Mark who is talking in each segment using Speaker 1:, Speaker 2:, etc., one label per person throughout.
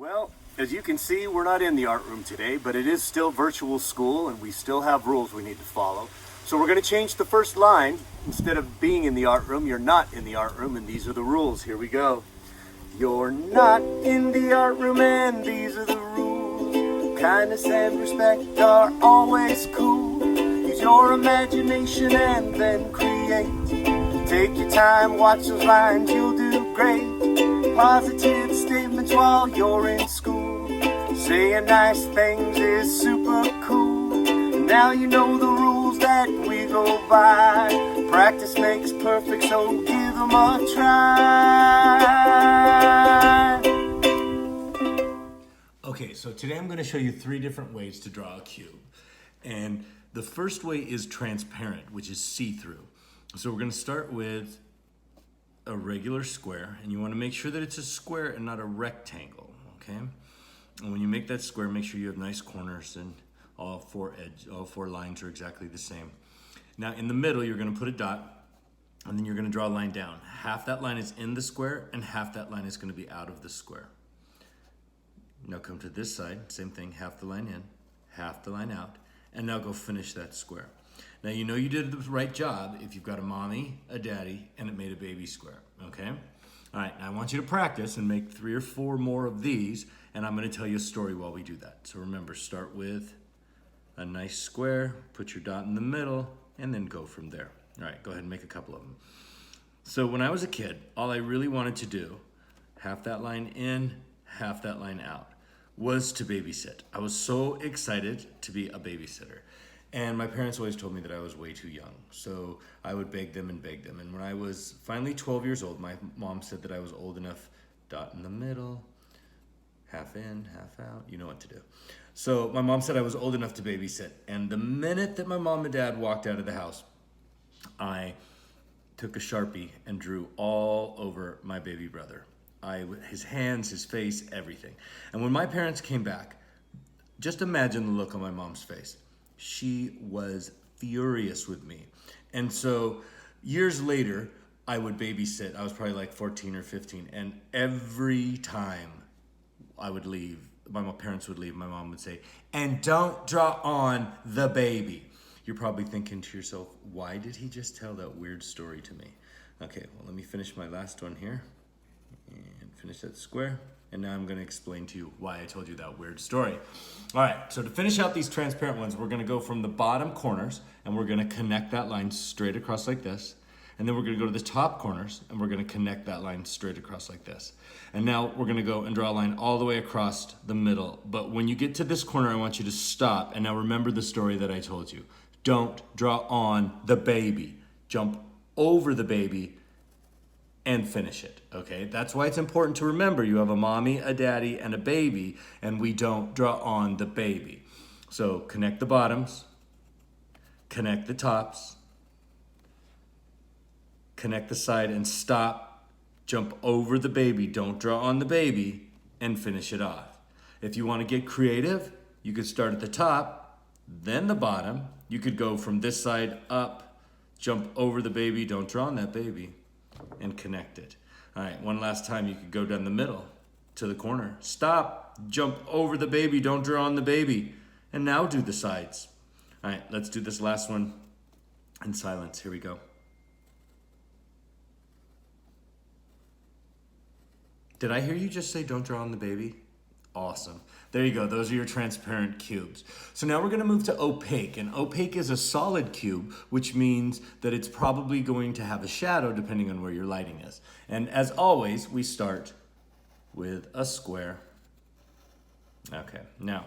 Speaker 1: Well, as you can see, we're not in the art room today, but it is still virtual school and we still have rules we need to follow. So we're going to change the first line. Instead of being in the art room, you're not in the art room, and these are the rules. Here we go. You're not in the art room and these are the rules. Kindness and respect are always cool. Use your imagination and then create. Take your time, watch those lines, you'll do great. Positive statements while you're in school. Saying nice things is super cool. Now you know the rules that we go by. Practice makes perfect, so give them a try.
Speaker 2: Okay, so today I'm going to show you 3 different ways to draw a cube. And the first way is transparent, which is see-through. So we're going to start with a regular square, and you want to make sure that it's a square and not a rectangle, okay? And when you make that square, make sure you have nice corners and all four lines are exactly the same. Now in the middle, you're going to put a dot, and then you're going to draw a line down. Half that line is in the square, and half that line is going to be out of the square. Now come to this side, same thing, half the line in, half the line out, and now go finish that square. Now you know you did the right job if you've got a mommy, a daddy, and it made a baby square, okay? All right, now I want you to practice and make 3 or 4 more of these, and I'm gonna tell you a story while we do that. So remember, start with a nice square, put your dot in the middle, and then go from there. All right, go ahead and make a couple of them. So when I was a kid, all I really wanted to do, half that line in, half that line out, was to babysit. I was so excited to be a babysitter. And my parents always told me that I was way too young. So I would beg them and beg them. And when I was finally 12 years old, my mom said that I was old enough, dot in the middle, half in, half out, you know what to do. So my mom said I was old enough to babysit. And the minute that my mom and dad walked out of the house, I took a Sharpie and drew all over my baby brother. His hands, his face, everything. And when my parents came back, just imagine the look on my mom's face. She was furious with me. And so years later, I would babysit. I was probably like 14 or 15. And every time I would leave, my parents would leave, my mom would say, "And don't draw on the baby." You're probably thinking to yourself, why did he just tell that weird story to me? Okay, well, let me finish my last one here and finish that square. And now I'm going to explain to you why I told you that weird story. All right, so to finish out these transparent ones, we're going to go from the bottom corners, and we're going to connect that line straight across like this. And then we're going to go to the top corners, and we're going to connect that line straight across like this. And now we're going to go and draw a line all the way across the middle. But when you get to this corner, I want you to stop. And now remember the story that I told you. Don't draw on the baby. Jump over the baby and finish it, okay? That's why it's important to remember you have a mommy, a daddy, and a baby, and we don't draw on the baby. So connect the bottoms, connect the tops, connect the side, and stop. Jump over the baby, don't draw on the baby, and finish it off. If you want to get creative, you could start at the top, then the bottom. You could go from this side up, jump over the baby, don't draw on that baby, and connect it. All right, one last time, you could go down the middle to the corner. Stop, jump over the baby, don't draw on the baby. And now do the sides. All right, let's do this last one in silence. Here we go. Did I hear you just say don't draw on the baby? Awesome. There you go. Those are your transparent cubes. So now we're going to move to opaque. And opaque is a solid cube, which means that it's probably going to have a shadow depending on where your lighting is. And as always, we start with a square. Okay, now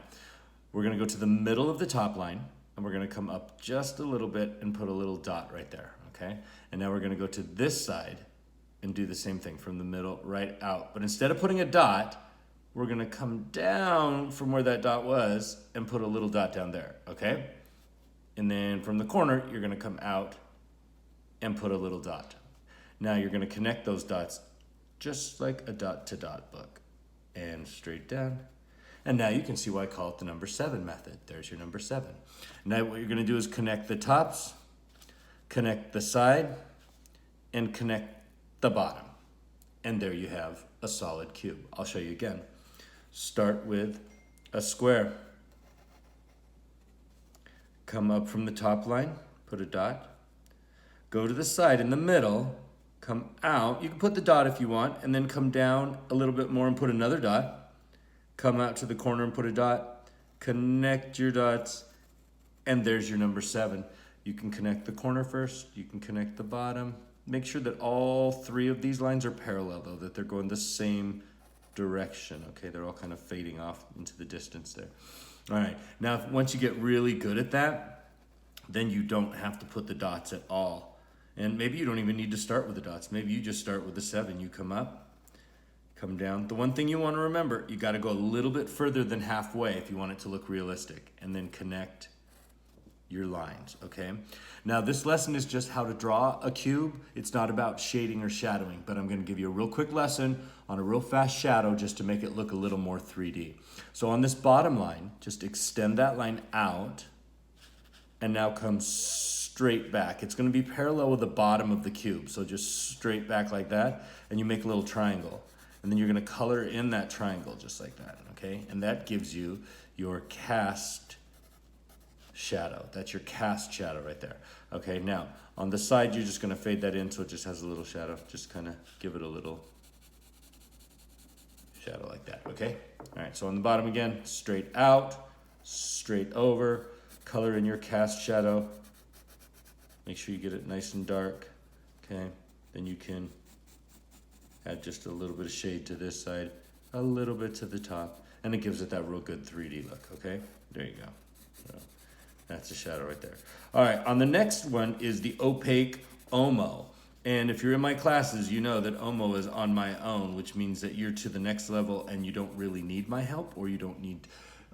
Speaker 2: we're going to go to the middle of the top line, and we're going to come up just a little bit and put a little dot right there, okay? And now we're going to go to this side and do the same thing from the middle right out. But instead of putting a dot, we're gonna come down from where that dot was and put a little dot down there, okay? And then from the corner, you're gonna come out and put a little dot. Now you're gonna connect those dots just like a dot-to-dot book, and straight down. And now you can see why I call it the number 7 method. There's your number 7. Now what you're gonna do is connect the tops, connect the side, and connect the bottom. And there you have a solid cube. I'll show you again. start with a square. Come up from the top line, put a dot. Go to the side in the middle, come out. You can put the dot if you want, and then come down a little bit more and put another dot. Come out to the corner and put a dot. Connect your dots, and there's your number 7. You can connect the corner first, you can connect the bottom. Make sure that all 3 of these lines are parallel though, that they're going the same direction, okay? They're all kind of fading off into the distance there. All right, now once you get really good at that, then you don't have to put the dots at all. And maybe you don't even need to start with the dots. Maybe you just start with the 7. You come up, come down. The one thing you want to remember, you got to go a little bit further than halfway if you want it to look realistic, and then connect your lines, okay? Now this lesson is just how to draw a cube. It's not about shading or shadowing, but I'm going to give you a real quick lesson on a real fast shadow just to make it look a little more 3D. So on this bottom line, just extend that line out and now come straight back. It's going to be parallel with the bottom of the cube, so just straight back like that, and you make a little triangle. And then you're going to color in that triangle just like that, okay? And that gives you your cast shadow. That's your cast shadow right there. Okay, now on the side, you're just going to fade that in so it just has a little shadow. Just kind of give it a little shadow like that, okay? All right, so on the bottom again, straight out, straight over, color in your cast shadow. Make sure you get it nice and dark, okay? Then you can add just a little bit of shade to this side, a little bit to the top, and it gives it that real good 3D look, okay? There you go. So that's a shadow right there. All right, on the next one is the opaque Omo. And if you're in my classes, you know that Omo is on my own, which means that you're to the next level and you don't really need my help, or you don't need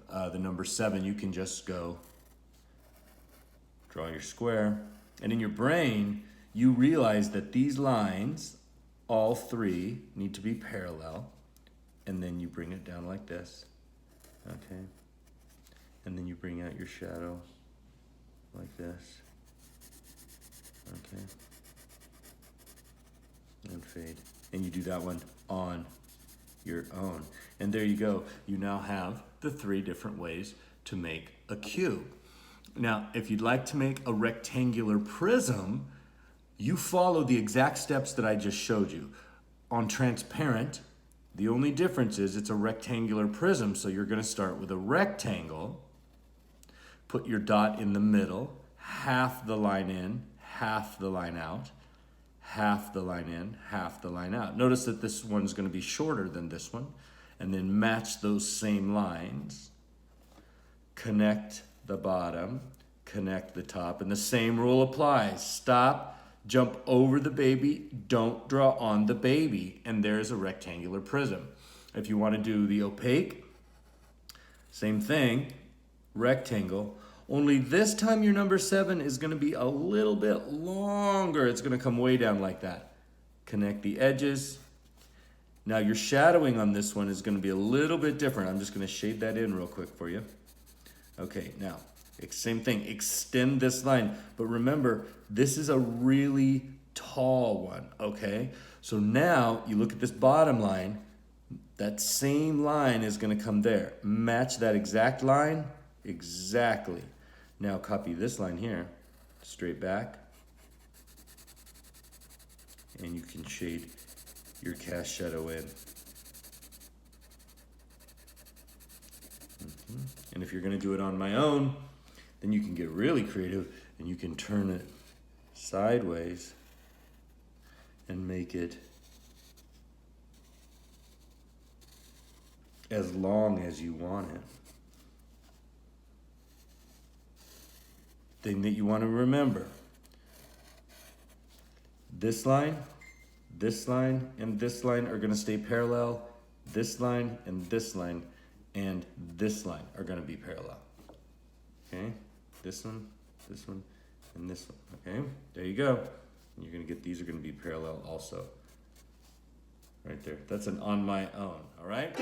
Speaker 2: the number 7. You can just go draw your square. And in your brain, you realize that these lines, all 3, need to be parallel. And then you bring it down like this, okay? And then you bring out your shadow like this, okay? And fade. And you do that one on your own. And there you go. You now have the 3 different ways to make a cube. Now, if you'd like to make a rectangular prism, you follow the exact steps that I just showed you. On transparent, the only difference is it's a rectangular prism, so you're going to start with a rectangle, put your dot in the middle, half the line in, half the line out, half the line in, half the line out. Notice that this one's going to be shorter than this one, and then match those same lines, connect the bottom, connect the top, and the same rule applies. Stop, jump over the baby, don't draw on the baby, and there's a rectangular prism. If you want to do the opaque, same thing, rectangle, only this time your number 7 is going to be a little bit longer. It's going to come way down like that. Connect the edges. Now your shadowing on this one is going to be a little bit different. I'm just going to shade that in real quick for you. Okay, now, same thing, extend this line. But remember, this is a really tall one, okay? So now, you look at this bottom line, that same line is gonna come there. Match that exact line, exactly. Now copy this line here, straight back. And you can shade your cast shadow in. And if you're going to do it on my own, then you can get really creative and you can turn it sideways and make it as long as you want it. Thing that you want to remember, this line, and this line are going to stay parallel. This line and this line and this line are going to be parallel. Okay? This one, and this one. Okay? There you go. And you're going to get, these are going to be parallel also. Right there. That's an on my own. All right?